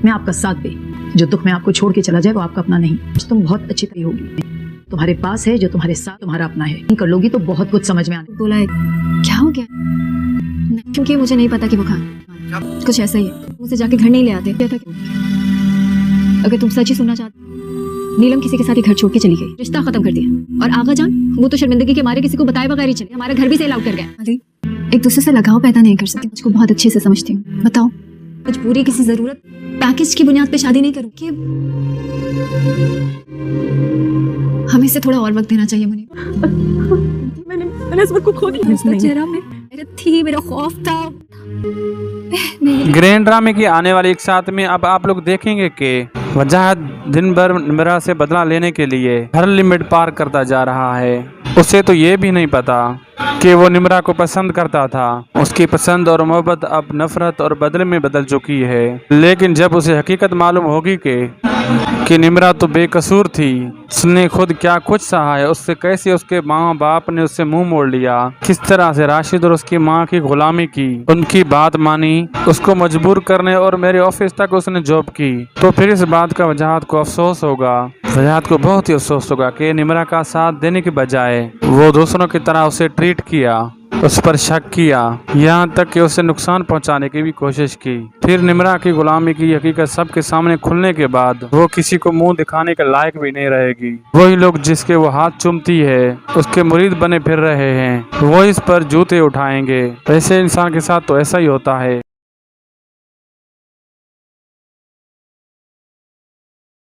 में आपका साथ दे। जो दुख में आपको छोड़ के चला जाए वो आपका अपना नहीं। तुम बहुत अच्छी तरह होगी, तुम्हारे पास है जो तुम्हारे साथ तुम्हारा अपना है। कर लोगी तो बहुत कुछ समझ में आने। बोला है क्या हो गया? नहीं, क्योंकि मुझे नहीं पता कि वो कहाँ कुछ ऐसा ही है। मुझसे जाके घर नहीं ले आते क्या था? अगर तुम सच ही सुनना चाहते, नीलम किसी के साथ ही घर छोड़ के चली गई, रिश्ता खत्म कर दिया। और आगा जान वो तो शर्मिंदगी के मारे किसी को बताए बगैर ही चले, हमारा घर भी सेल आउट कर गए। एक दूसरे से लगाव पैदा नहीं कर सकती, मुझको बहुत अच्छे से समझती हूँ। बताओ मजबूरी किसी जरूरत पैकेज की बुनियाद पे शादी नहीं करूँ कि हमें इसे थोड़ा और वक्त देना चाहिए। मैंने इस वक्त को खो दिया। उसका चेहरा मेरे थी, मेरा खौफ था। ग्रैंड ड्रामे की आने वाली एक साथ में अब आप लोग देखेंगे कि वजाहत दिन भर निम्रा से बदला लेने के लिए हर लिमिट पार करता जा रहा है। उसे तो ये भी नहीं पता कि वो निम्रा को पसंद करता था। उसकी पसंद और मोहब्बत अब नफरत और बदले में बदल चुकी है। लेकिन जब उसे हकीकत मालूम होगी कि निम्रा तो बेकसूर थी, उसने खुद क्या कुछ सहा है, उससे कैसे उसके माँ बाप ने उससे मुंह मोड़ लिया, किस तरह से राशिद और उसकी माँ की गुलामी की, उनकी बात मानी, उसको मजबूर करने और मेरे ऑफिस तक उसने जॉब की, तो फिर इस बात का वजाहत को अफसोस होगा। वजाहत को बहुत ही अफसोस होगा कि निम्रा का साथ देने के बजाय वो दूसरों की तरह उसे ट्रीट किया, उस पर शक किया, यहाँ तक कि उसे नुकसान पहुँचाने की भी कोशिश की। फिर निम्रा की गुलामी की हकीकत सबके सामने खुलने के बाद वो किसी को मुंह दिखाने के लायक भी नहीं रहेगी। वही लोग जिसके वो हाथ चूमती है, उसके मुरीद बने फिर रहे हैं, वो इस पर जूते उठाएंगे। ऐसे इंसान के साथ तो ऐसा ही होता है।